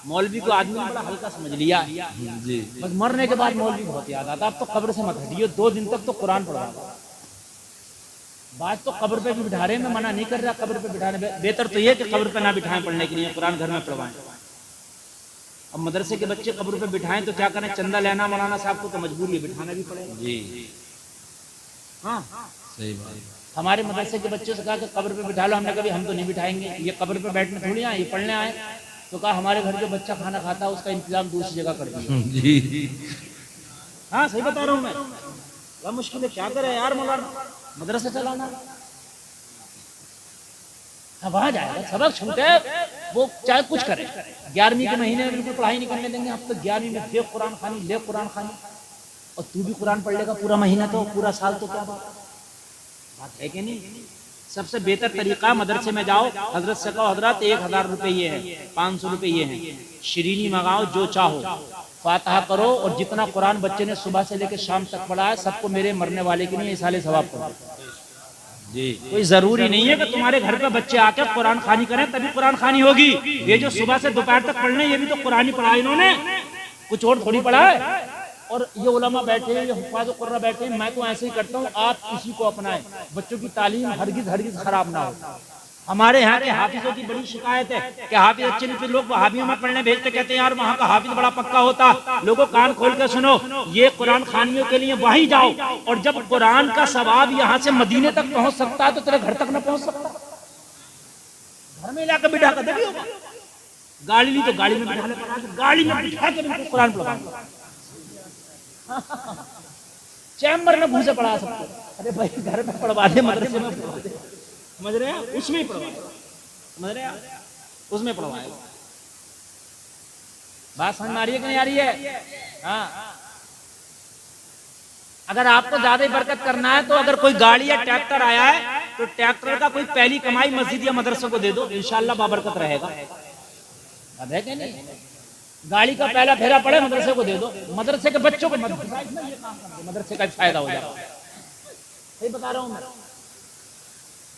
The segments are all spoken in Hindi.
मौलवी को आदमी ने बड़ा हल्का समझ लिया जी, बस मरने के बाद मौलवी बहुत याद आता। अब तो कब्र से मत हटियो, 2 दिन तक तो कुरान पढ़वा। बात तो कब्र पे भी बिठा रहे, मैं मना नहीं कर रहा कब्र पे बिठाने, बेहतर तो ये कि कब्र पे ना बिठाएं पढ़ने के लिए, कुरान घर में पढ़वाएं। अब मदरसे के बच्चे कब्र पे बिठाएं तो क्या करें, चंदा लेना मौलाना साहब को तो मजबूरी है, बिठाना भी पड़ेगा जी। हाँ सही बात। हमारे मदरसे के बच्चों से कहा कि कब्र पे बिठा लो, हमने कभी हम तो नहीं बिठाएंगे, ये कब्र पे बैठने थोड़ी आए, ये पढ़ने आए। तो कहा हमारे घर जो बच्चा खाना खाता है उसका इंतजाम दूसरी जगह कर दिया जी। हाँ सही बता रहा हूँ मैं, क्या मुश्किल है, क्या करे यार मौलाना, मदरसा चलाना। अब आ जाएगा, सबक छूटे वो चाहे कुछ करे। 11वीं के महीने में बिल्कुल पढ़ाई नहीं करने देंगे, अब तो 11वीं में दे कुरान खानी, ले कुरान खानी, और तू भी कुरान पढ़ लेगा पूरा महीना, तो पूरा साल तो क्या बात है कि नहीं। सबसे बेहतर तरीका, मदरसे में जाओ, हजरत से कहो हजरत 1000 रुपए ये है, 500 रुपए ये है, शिरीनी मंगाओ, जो चाहो, फातिहा करो, और जितना कुरान बच्चे ने सुबह से लेकर शाम तक पढ़ा है सबको मेरे मरने वाले के लिए साले सवाब करो जी। कोई जरूरी नहीं है कि तुम्हारे घर पे बच्चे आके कुरान खानी करें तभी कुरान खानी होगी। ये जो सुबह से दोपहर तक पढ़ने, ये भी तो कुरान ही पढ़ा इन्होंने, कुछ और थोड़ी पढ़ा है। और ये उलमा बैठे हैं, ये हुफ़ाज़ कुर्रा बैठे हैं, मैं तो ऐसे ही करता हूँ, आप इसी को अपनाएं, बच्चों की तालीम हरगिज खराब ना हो। हमारे यहाँ के हाफिजों की बड़ी शिकायत है कि हाफिज अच्छे नहीं, फिर लोग वहाबियों में पढ़ने भेजते, कहते हैं यार वहाँ का हाफिज बड़ा पक्का होता। लोगों कान खोल कर सुनो, ये कुरान खानियों के लिए वहीं जाओ, और जब कुरान का सवाब यहाँ से मदीने तक पहुँच सकता है तो तेरे घर तक न पहुँच सकता। घर में लाकर बिठा कर देगी होगा, गाड़ी ली तो गाड़ी में बिठा ले, गाड़ी में बिठा के कुरान पढ़ा, चैम्बर में घूसे पढ़ा सकते। अरे भाई घर में पढ़वा दे, मदरसे में पढ़वा दे, समझ रहे हैं, उसमें पढ़वाए, समझ रहे हैं, उसमें पढ़वाए। बात समझ में आ रही है कि नहीं आ रही है? हाँ, अगर आपको ज्यादा बरकत करना है तो अगर कोई गाड़ी या ट्रैक्टर आया है तो ट्रैक्टर का कोई पहली कमाई मस्जिद या मदरसे को दे दो, इंशाल्लाह बाबरकत रहेगा। अब है कि नहीं? गाड़ी का पहला फेरा पड़े मदरसे को दे दो, मदरसे के बच्चों को मदरसे का फायदा हो जाएगा। सही बता रहा हूँ मैं।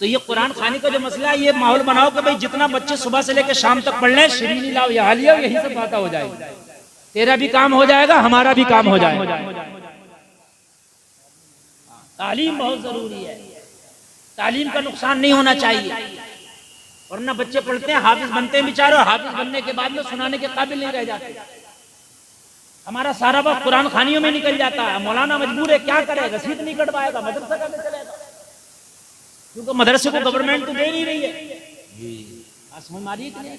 तो ये कुरान खाने का जो मसला है, ये माहौल बनाओ कि भाई जितना बच्चे सुबह से लेकर शाम तक पढ़ लें, शिरीनी लाओ, यहाँ लियो, यही सब बातें हो जाएगी। तेरा भी काम हो जाएगा, हमारा भी काम हो जाएगा। तालीम बहुत जरूरी है, तालीम का नुकसान नहीं होना चाहिए। वरना बच्चे पढ़ते हैं, हाफिज बनते हैं बेचारे, हाफिज बनने के बाद में सुनाने के काबिल नहीं रह जाते। हमारा सारा वक्त कुरान खानियों में निकल जाता है। मौलाना मजबूर है, क्या करे, रसीद नहीं कटवाएगा, मदरसा का चलेगा, क्योंकि मदरसे को गवर्नमेंट तो दे नहीं रही है। समझ मारिए कि नहीं?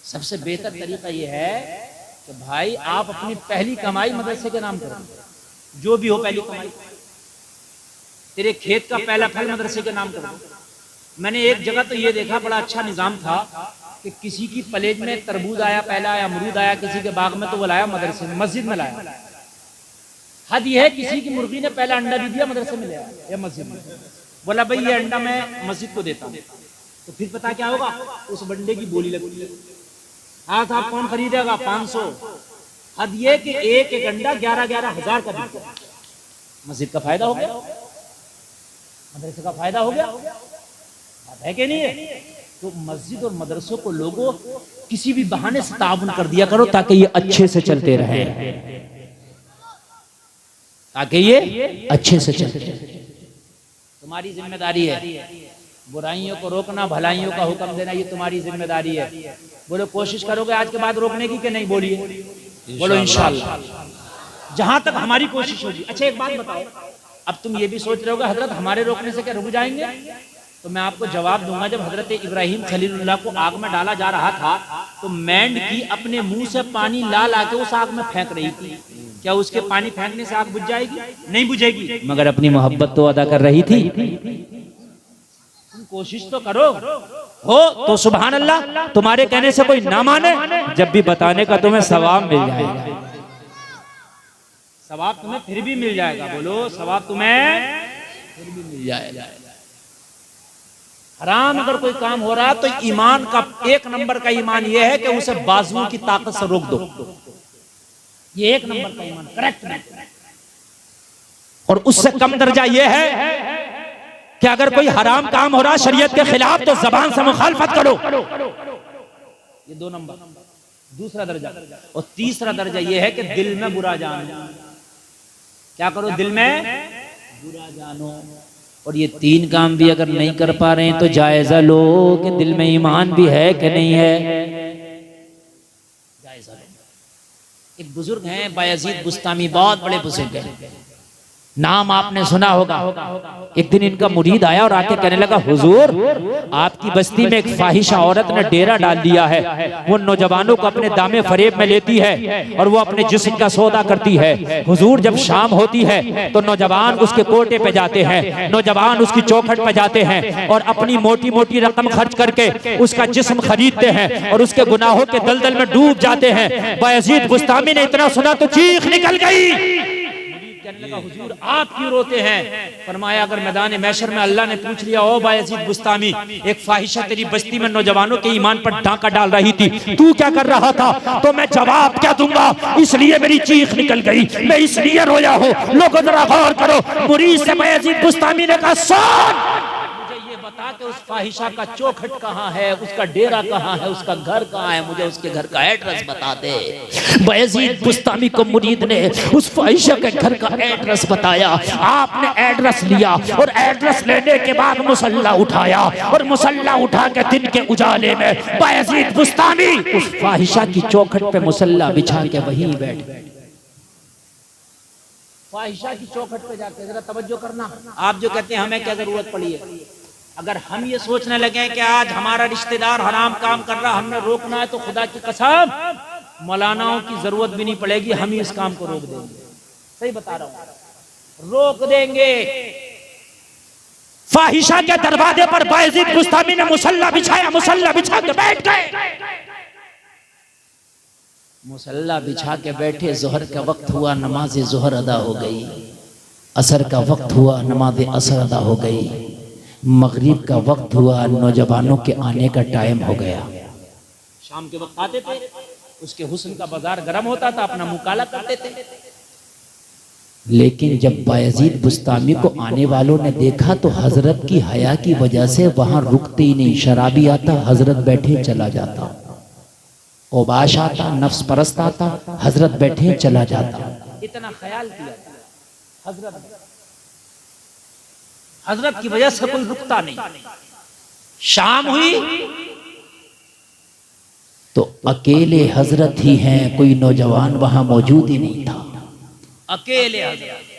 सबसे बेहतर तरीका यह है कि भाई आप अपनी पहली कमाई मदरसे के नाम करो, जो भी हो पहली कमाई, तेरे खेत का पहला फल मदरसे के नाम करो। मैंने एक जगह तो ये देखा, बड़ा अच्छा निजाम था कि किसी की पलेज में तरबूज आया पहला, या अमरूद आया किसी के बाग में, तो वो लाया मदरसे में, मस्जिद में लाया। हद यह है किसी की मुर्गी ने पहला अंडा भी दिया, मदरसे में लाया या मस्जिद में, बोला भाई ये अंडा मैं मस्जिद को देता हूँ, तो फिर पता क्या होगा, उस बंडे की बोली लगती है। हाँ साहब कौन खरीदेगा, 500। हद ये कि एक एक अंडा 11-11 हज़ार का बिकता है। मस्जिद का फायदा हो गया, मदरसे का फायदा हो गया, बात है कि नहीं है? तो मस्जिद और मदरसों को लोगों किसी भी बहाने से ताउन कर दिया करो ताकि ये अच्छे से चलते रहे, ताकि ये अच्छे से चलते रहे। तुम्हारी जिम्मेदारी है बुराइयों को रोकना, भलाइयों का हुक्म देना, ये तुम्हारी जिम्मेदारी है। बोलो कोशिश करोगे आज के बाद रोकने की कि नहीं? बोलिए, बोलो इंशाअल्लाह, जहां तक हमारी कोशिश होगी। अच्छा एक बात बताओ, अब तुम ये भी सोच रहे होगे हजरत हमारे रोकने से क्या रुक जाएंगे? तो मैं आपको जवाब दूंगा, जब हजरत इब्राहिम खलीलुल्लाह को आग में डाला जा रहा था तो मेंढकी अपने मुंह से पानी ला ला के उस आग में फेंक रही थी। क्या उसके पानी फेंकने से आग बुझ जाएगी? नहीं बुझेगी, मगर अपनी मोहब्बत तो अदा कर रही थी। तुम कोशिश तो करो, हो तो सुभान अल्लाह, तुम्हारे कहने से कोई ना माने, जब भी बताने का तुम्हें सवाब मिल जाएगा, सवाब तुम्हें फिर भी मिल जाएगा। बोलो सवाब तुम्हें फिर भी मिल जाएगा। हराम अगर कोई काम हो रहा है तो ईमान का 1 नंबर का ईमान यह है कि उसे बाजुओं की ताकत से रोक दो, ये 1 नंबर का ईमान करेक्ट है। और उससे कम दर्जा यह है कि अगर कोई हराम काम हो रहा शरीयत के खिलाफ तो जबान से मुखालफत करो। ये 2 नंबर, दूसरा दर्जा। और तीसरा दर्जा ये है कि दिल में बुरा जानो। क्या करो? दिल में बुरा जानो। और ये 3 काम भी अगर नहीं कर पा रहे हैं तो जायजा लो कि दिल में ईमान भी है कि नहीं है, जायजा लो। एक बुजुर्ग हैं बायजीद बुस्तामी, बहुत बड़े बुजुर्ग हैं, नाम आपने सुना होगा। एक दिन इनका मुरीद आया और आके कहने लगा, हुजूर आपकी बस्ती में एक फाहिशा औरत ने डेरा डाल दिया है, वो नौजवानों को अपने दामे फरेब में लेती है और वो अपने जिस्म का सौदा करती है। हुजूर जब शाम होती है तो नौजवान उसके कोटे पे जाते हैं, नौजवान उसकी चौखट पे जाते हैं और अपनी मोटी मोटी रकम खर्च करके उसका जिस्म खरीदते हैं और उसके गुनाहों के दलदल में डूब जाते हैं। बायजीद बुस्तामी ने इतना सुना तो चीख निकल गई। कहने लगा, हुजूर आप क्यों रोते हैं? फरमाया, अगर मैदान महशर में अल्लाह ने पूछ लिया, ओ बायजीद बुस्तामी, एक फाहिशा तेरी बस्ती में नौजवानों के ईमान पर डांका डाल रही थी, तू क्या कर रहा था? तो मैं जवाब क्या दूंगा? इसलिए मेरी चीख निकल गई, मैं इसलिए रोया हूँ। लोगों जरा गौर करो, मुरीद से बायजीद बुस्तामी ने कहा, सुन मुझे ये बता कि उस फाहिशा का चौखट कहाँ है, उसका डेरा कहाँ है, उसका घर कहाँ है, मुझे उसके घर का एड्रेस बता दे। बायजीद बुस्तामी को मुरीद ने उस फाहिशा के घर का एड्रेस बताया। आपने एड्रेस लिया और एड्रेस लेने के बाद मुसल्ला उठाया और मुसल्ला उठा के दिन के उजाले में बायजीद बुस्तामी उस फाहिशा की चौखट पे मुसल्ला बिछा के वहीं बैठ गए। फाहिशा की चौखट पे जाके जरा तवज्जो करना। आप जो कहते हैं हमें क्या जरूरत पड़ी है, अगर हम ये सोचने लगे कि आज हमारा रिश्तेदार हराम काम कर रहा, हमने रोकना है, तो खुदा की कसम मौलानाओं की जरूरत भी नहीं पड़ेगी, हम ही इस काम को रोक देंगे। सही बता रहा हूं, रोक देंगे। फाहिशा के दरवाजे पर बायजीद बुस्तामी ने मुसल्ला बिछाया, मुसल्ला बिछा के बैठ गए। मुसल्ला बिछा के बैठे, जोहर का वक्त हुआ, नमाज जोहर अदा हो गई। असर का वक्त हुआ, नमाज असर अदा हो गई। मगरिब का वक्त हुआ, नौजवानों के आने का टाइम हो गया। शाम के वक्त आते थे, उसके हुस्न का बाजार गर्म होता था, अपना मुंह काला करते थे। लेकिन जब बायजीद बुस्तामी को आने वालों ने देखा तो हजरत की हया की वजह से वहां रुकते ही नहीं। शराबी आता, हजरत बैठे चला जाता, ओबाश आता, नफ्स परस्त आता, हजरत बैठे चला जाता। इतना ख्याल किया हजरत की वजह से कोई रुकता नहीं। शाम हुई तो अकेले हजरत ही हैं, कोई नौजवान वहां मौजूद ही नहीं था, अकेले हजरत।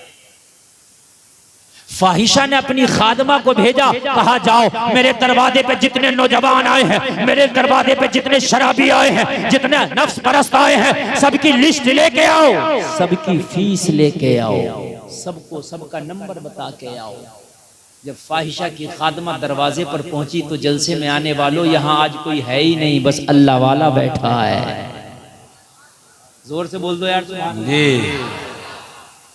फाहिशा ने अपनी खादमा को भेजा, कहा जाओ मेरे दरवाजे पे जितने नौजवान आए हैं, मेरे दरवाजे पे जितने शराबी आए हैं, जितने नफ्स परस्त आए हैं, सबकी लिस्ट लेके आओ, सबकी फीस लेके आओ, सबको सबका नंबर बता के आओ। जब फाहिशा की खादमा दरवाजे पर पहुंची तो जलसे में आने वालों, यहाँ आज कोई है ही नहीं, बस अल्लाह वाला बैठा है। जोर से बोल दो यार जी।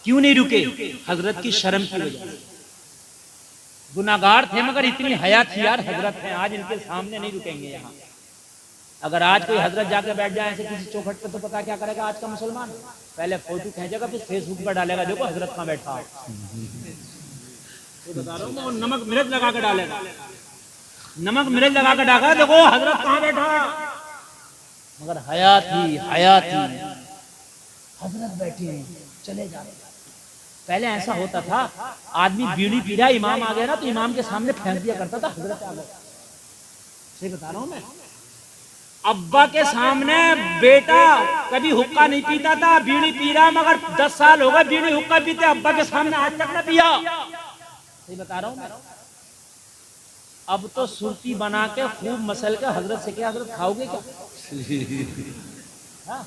क्यों नहीं रुके? हजरत की शर्म की वजह से। गुनाहगार थे मगर इतनी हया थी यार, हजरत हैं, आज इनके सामने नहीं रुकेंगे यहाँ। अगर आज कोई हजरत जाके बैठ जाए ऐसे किसी चौखट पे तो पता क्या करेगा आज का मुसलमान? पहले फोटो खींचेगा, फिर फेसबुक पर डालेगा, देखो हजरत कहाँ बैठा है। बता रहा हूँ, नमक मिर्च लगा के डालेगा, नमक मिर्च लगा के डालेगा, देखो हजरत कहाँ बैठा। मगर हया थी, हया थी, हजरत बैठे चले जाए। पहले ऐसा होता था, आदमी बीड़ी पी रहा, इमाम आ गया ना तो इमाम के सामने फेंक दिया करता था, हजरत आ गया। सही बता रहा हूं मैं। अब्बा के सामने बेटा कभी हुक्का नहीं पीता था, बीड़ी पी रहा, मगर 10 साल हो गए बीड़ी हुक्का पीते, अब्बा के सामने आज तक न पिया। सही बता रहा हूं मैं। अब तो सुर्ती बना के खूब मसल के हजरत से क्या, हजरत खाओगे क्या? हाँ?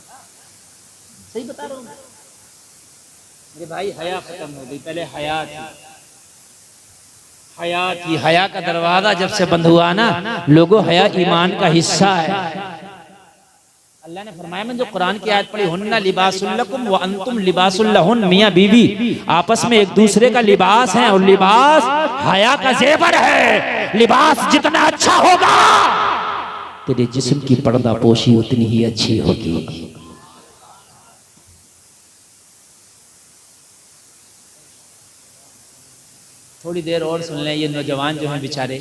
सही बता रहा हूं मैं। मेरे भाई हया खत्म हो गई, पहले हया थी, हया थी। हया का दरवाजा जब से बंद हुआ ना, लोगों हया ईमान का हिस्सा है। अल्लाह ने फरमाया, मैं जो कुरान की आयत पढ़ी, हुन्ना लिबासुल लकुम व अंतुम लिबासुल लहुन, मियां बीवी आपस में एक दूसरे का लिबास है, और लिबास हया का जेवर है। लिबास जितना अच्छा होगा तेरे जिस्म की पर्दा पोशी उतनी ही अच्छी होगी। थोड़ी देर और सुन लें। ये नौजवान जो हैं बेचारे,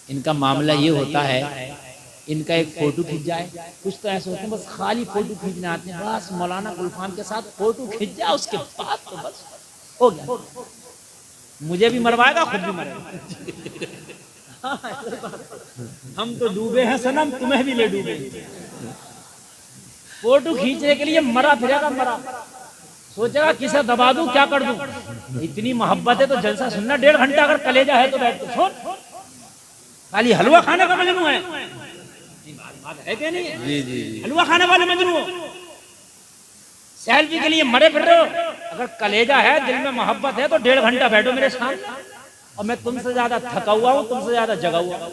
इनका मामला ये होता है, इनका एक फोटो खींच जाए, कुछ तो ऐसे होते हैं बस खाली फोटो खींचने आते हैं, बस मौलाना गुलफाम के साथ फोटो खींच जाए, उसके बाद तो बस हो गया। मुझे भी मरवाएगा, खुद भी मरेगा। हम तो डूबे हैं सनम, तुम्हें भी ले डूबे। फोटो खींचने के लिए मरा फिरेगा, मरा सोचेगा किसे दबा दूं, क्या कर दूं। इतनी मोहब्बत है तो जलसा सुनना। 1.5 घंटा अगर कलेजा है तो बैठ के सुन। खाली हलवा खाने का मजनू है, है क्या नहीं? जी जी, हलवा खाने वाले मजनू हो। सेल्फी के लिए मरे फिर रहे हो। अगर कलेजा है, दिल में मोहब्बत है तो 1.5 घंटा बैठो मेरे सामने। और मैं तुमसे ज्यादा थका हुआ हूँ, तुमसे ज्यादा जगा हुआ हूँ,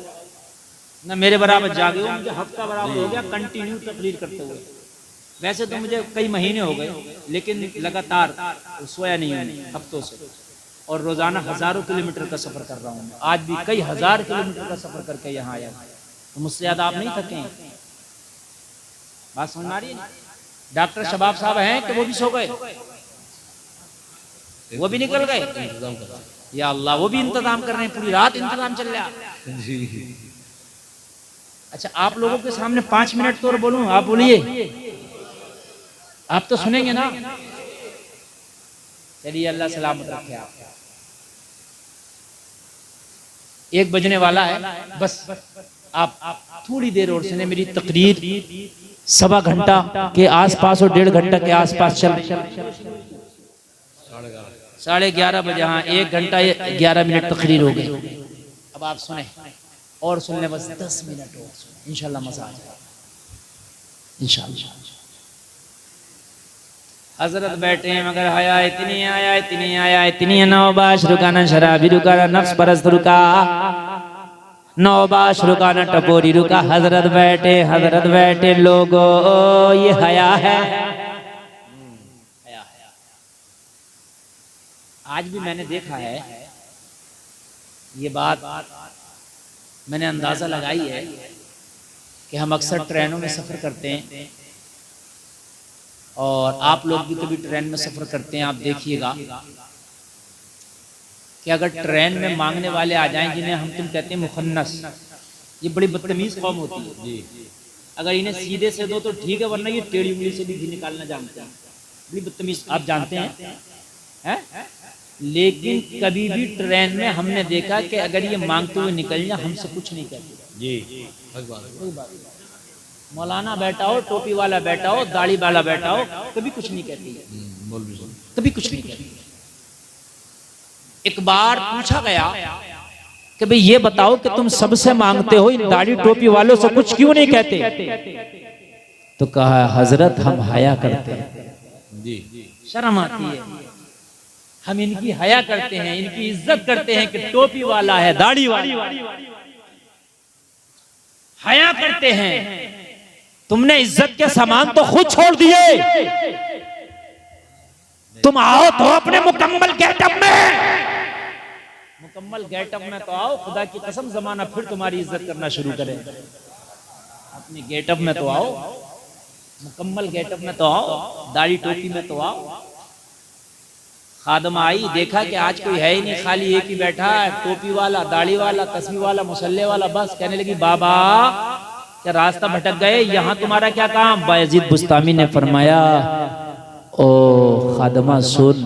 ना मेरे बराबर जागे हो। मुझे हफ्ता बराबर हो गया कंटिन्यू तकरीर करते हुए। वैसे तो मुझे कई महीने हो गए, लेकिन लगातार सोया नहीं हूँ हफ्तों से, और रोजाना हजारों किलोमीटर का सफर कर रहा हूँ। आज भी कई हजार किलोमीटर का सफर करके यहाँ आया, तो मुझसे ज्यादा आप नहीं थके हैं। बात समझ में आ रही है? डॉक्टर शबाब साहब हैं कि वो भी सो गए, वो भी निकल गए? या अल्लाह, वो भी इंतजाम कर रहे हैं, पूरी रात इंतजाम चल रहा है। अच्छा, आप लोगों के सामने 5 मिनट तो और बोलूं, आप बोलिए, आप तो सुनेंगे ना? चलिए, अल्लाह सलामत रखे आप। 1 बजने वाला है, बस आप थोड़ी देर और सुने। मेरी तकरीर 1.25 घंटा के आसपास और 1.5 घंटा के आसपास चल 11:30 बजे, हाँ 1 घंटा 11 मिनट तकरीर हो गई। अब आप सुने और सुन ले, बस 10 मिनट और सुने, इंशाल्लाह मजा आ जाएगा इंशाल्लाह। हजरत बैठे हैं मगर हया इतनी आया, इतनी आया, इतनी नौबाश रुकाना, शराबी रुका, नफ्स परस्त रुका, नौबाश रुका, न टपोरी रुका। हजरत बैठे लोगों, ये हया है। आज भी मैंने देखा है, ये बात मैंने अंदाजा लगाई है कि हम अक्सर ट्रेनों में सफर करते हैं, और आप लोग भी कभी ट्रेन में सफर करते हैं। आप देखिएगा कि अगर ट्रेन में मांगने वाले आ जाएं, जिन्हें हम तुम कहते हैं मुखन्नस, ये बड़ी बदतमीज कौम होती है जी। अगर इन्हें सीधे से दो तो ठीक है, वरना ये टेढ़ी उंगली से भी घी निकालना जानते हैं। बड़ी बदतमीज, आप जानते हैं? लेकिन कभी भी ट्रेन में हमने देखा कि अगर ये मांगते हुए निकल जाए, हमसे कुछ नहीं कहते जी। मौलाना बैठा हो, टोपी वाला बैठा हो, दाढ़ी वाला बैठा हो, कभी कुछ नहीं कहती, कभी कुछ नहीं कहती। एक बार पूछा गया कि भाई ये बताओ कि तुम सबसे मांगते हो, इन दाढ़ी टोपी वालों से कुछ क्यों नहीं कहते? तो कहा, हजरत हम हया करते हैं जी, शर्म आती है, हम इनकी हया करते हैं, इनकी इज्जत करते हैं कि टोपी वाला है, दाढ़ी वाला, हया करते हैं। तुमने इज्जत के सामान तो खुद छोड़ दिए, तुम आओ तो अपने मुकम्मल गेटअप में तो आओ। खुदा की कसम, जमाना फिर तुम्हारी इज्जत करना शुरू करे। अपने गेटअप में तो आओ, मुकम्मल गेटअप में तो आओ, दाढ़ी टोपी में तो आओ। खादमा आई, देखा कि आज कोई है ही नहीं, खाली एक ही बैठा है, टोपी वाला, दाढ़ी वाला, तस्बीह वाला, मुसल्ले वाला। बस कहने लगी, बाबा क्या रास्ता भटक गए, यहाँ तुम्हारा क्या काम? बायजीद बुस्तामी ने फरमाया, ओ खादमा सुन,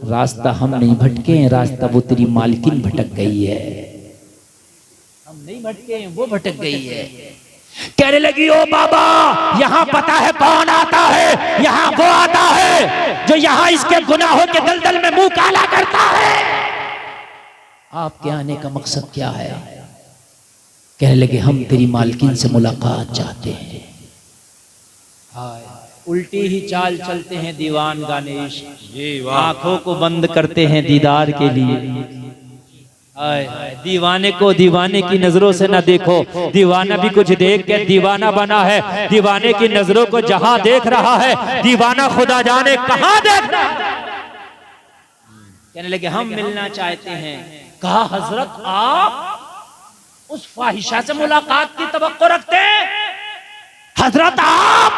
रास्ता हम नहीं भटके हैं, रास्ता वो तेरी मालकिन भटक गई है। हम नहीं भटके हैं, वो भटक गई है। कहने लगी, ओ बाबा यहाँ पता है कौन आता है? यहाँ वो आता है जो यहाँ इसके गुनाहों के दलदल में मुंह काला करता है। आपके आने का मकसद क्या है? कहने लगे, हम तेरी मालकिन से मुलाकात चाहते हैं। उल्टी ही चाल चलते हैं दीवान गानेश, आंखों को बंद करते हैं दीदार के लिए। दीवाने को दीवाने की नजरों से न देखो, दीवाना भी कुछ देख के दीवाना बना है। दीवाने की नजरों को जहां देख रहा है, दीवाना खुदा जाने कहां देख रहा है। कहने लगे, हम मिलना चाहते हैं। कहा, हजरत आप उस फाहिशा से मुलाकात की तवक्को रखते हैं? हजरत आप?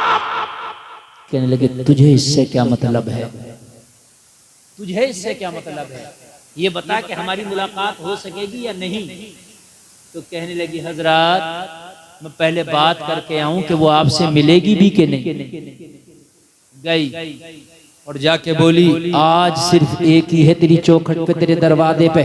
कहने लगे, तुझे इससे क्या मतलब है? तुझे इससे क्या मतलब है? ये बता कि हमारी मुलाकात हो सकेगी या नहीं। तो कहने लगी हजरत मैं पहले बात करके आऊं कि वो आपसे मिलेगी भी कि नहीं। गई और जाके बोली आज सिर्फ एक ही है तेरी चौखट पे, तेरे दरवाजे पे।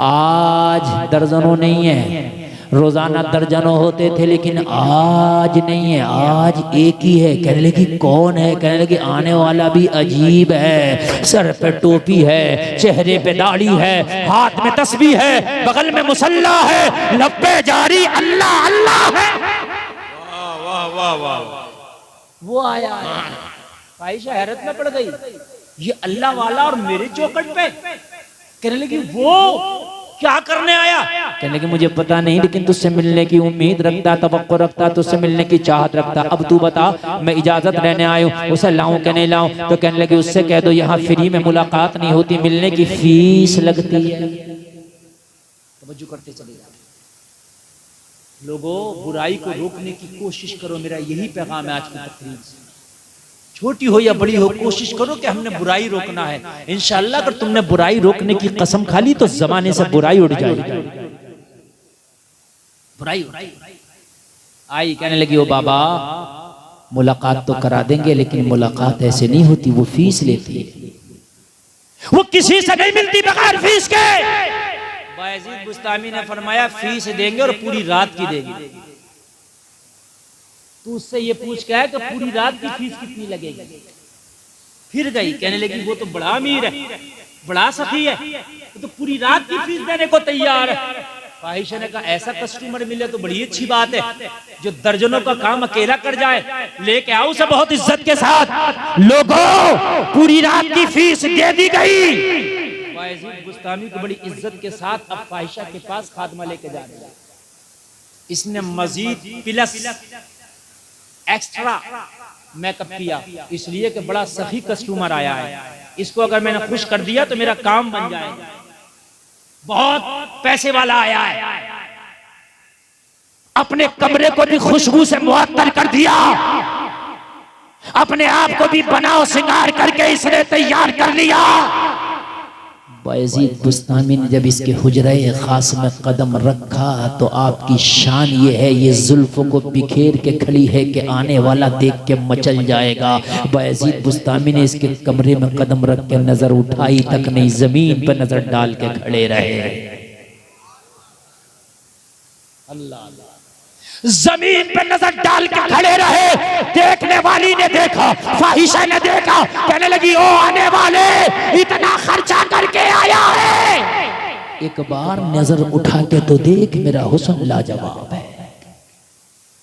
आज दर्जनों नहीं है, रोजाना दर्जनों होते थे लेकिन आज नहीं है, आज एक ही है। कहने लगी कौन है? कहने लगी आने वाला भी अजीब है, सर पे टोपी है, चेहरे पे दाढ़ी है, हाथ में तस्बीह है, बगल में मुसल्ला है, लब पे जारी अल्लाह अल्लाह है। वाह वाह वाह वाह। वो आया। आयशा हैरत में पड़ गई, ये अल्लाह वाला और मेरे चौखट पे। कहने लगी वो क्या करने आया? कहने लगी मुझे पता नहीं लेकिन तुझसे मिलने की उम्मीद रखता, तवक्को रखता, तुझसे मिलने की चाहत रखता। अब तू बता मैं इजाजत लेने आयू, उसे लाऊं कि नहीं लाऊं? तो कहने लगी उससे कह दो यहाँ फ्री में मुलाकात नहीं होती, मिलने की फीस लगती है। तवज्जो करते चले जाओ लोगों, बुराई को रोकने की कोशिश करो, मेरा यही पैगाम है आज की तकरीर से। छोटी हो या बड़ी हो कोशिश करो कि हमने बुराई रोकना है। इंशाअल्लाह अगर तुमने बुराई रोकने की कसम खा ली तो जमाने से बुराई उड़ जाएगी। बुराई आई। कहने लगी ओ बाबा मुलाकात तो करा देंगे लेकिन मुलाकात ऐसे नहीं होती, वो फीस लेती है, वो किसी से नहीं मिलती बगैर फीस के। बायजीद बुस्तामी ने फरमाया फीस देंगे और पूरी रात की देंगे। तू उससे ये पूछ के है कि पूरी रात की फीस कितनी लगेगी। फिर गई, कहने लगी वो तो बड़ा अमीर है, बड़ा सखी है, वो तो पूरी रात की फीस देने को तैयार है। फाहिशा ने कहा ऐसा कस्टमर मिले तो बड़ी अच्छी बात है, जो दर्जनों का काम अकेला कर जाए, लेके आओ उसे बहुत इज्जत के साथ। लोगों पूरी रात की फीस दे दी गई। बायजीद बुस्तामी को बड़ी इज्जत के साथ अब फाहिशा के पास खादमा लेके जा रहे हैं। इसने मजीद प्लस एक्स्ट्रा मेकअप किया, इसलिए कि बड़ा सखी कस्टमर आया है, इसको अगर मैंने खुश कर दिया तो मेरा काम बन जाएगा, बहुत पैसे वाला आया है। अपने कमरे को भी खुशबू से मुअत्तर कर दिया, अपने आप को भी बनाओ सिंगार करके इसने तैयार कर लिया। बायजीद बुस्तामी ने जब इसके हुजरे खास में कदम रखा तो आपकी शान ये है, ये जुल्फों को बिखेर के खड़ी है कि आने वाला देख के मचल जाएगा। बायजीद बुस्तामी ने इसके कमरे में कदम रख के नजर उठाई तक नहीं, जमीन पर नजर डाल के खड़े रहे। अल्लाह जमीन पे नजर डाल के खड़े रहे। देखने वाली ने देखा, फाहिशा ने देखा, कहने लगी ओ आने वाले इतना खर्चा करके आया है, एक बार नजर उठा के तो देख, मेरा हुस्न लाजवाब है।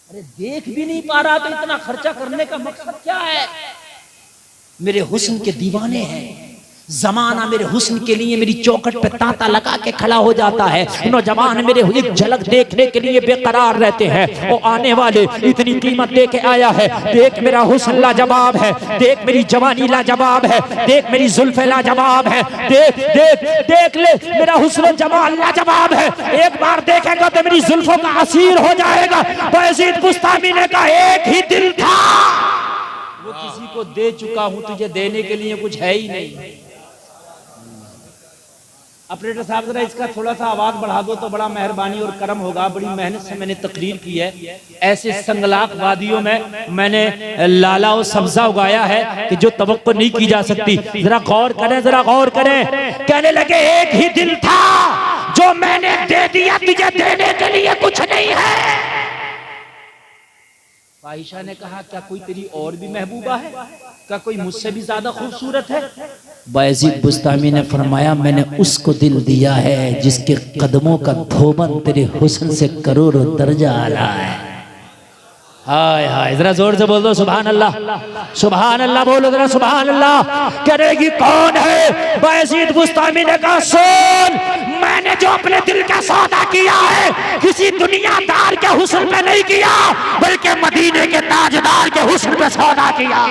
अरे देख भी नहीं पा रहा तो इतना खर्चा करने का मकसद क्या है? मेरे हुस्न के दीवाने हैं, जमाना मेरे हुस्न के लिए मेरी चौखट पे तांता लगा के खड़ा हो जाता है। नौजवान मेरे एक झलक देखने के लिए बेकरार रहते हैं। वो आने वाले इतनी कीमत दे के आया है, देख मेरा हुस्न लाजवाब है, देख मेरी जवानी लाजवाब है, देख मेरी जुल्फे लाजवाब है, देख देख देख ले मेरा हुस्न जमाल लाजवाब है। एक बार देखेगा तो मेरी जुल्फों का असीर हो जाएगा। बायजीद बुस्तामी ने कहा एक ही दिल था, वो किसी को दे चुका हूं, तुझे देने के लिए कुछ है ही नहीं। ऑपरेटर साहब जरा इसका थोड़ा सा आवाज बढ़ा दो तो बड़ा मेहरबानी और करम होगा। बड़ी मेहनत से मैंने तकरीर की है, ऐसे संगलाक वादियों में मैंने लाला और सब्जा उगाया है कि जो तवक्को नहीं की जा सकती। जरा गौर करें, जरा गौर करें। कहने लगे एक ही दिल था जो मैंने दे दिया, तुझे देने के लिए कुछ नहीं है। फाहिशा ने कहा क्या कोई तेरी और भी महबूबा है? क्या कोई मुझसे भी ज्यादा खूबसूरत है? बायजीद बुस्तामी ने फरमाया मैंने उसको दिल दिया है जिसके कदमों का धोबन तेरे हुस्न से करोड़ों दर्जा आला है। हाय हाय, जरा जोर से बोल दो सुभान अल्लाह, सुभान अल्लाह बोलो जरा सुभान अल्लाह। करेगी कौन है? बायजीद बुस्तामी ने कहा सुन, मैंने जो अपने दिल का सौदा किया है किसी दुनियादार के हुस्न पे नहीं किया, बल्कि मदीने के ताजदार के हुस्न पे सौदा किया।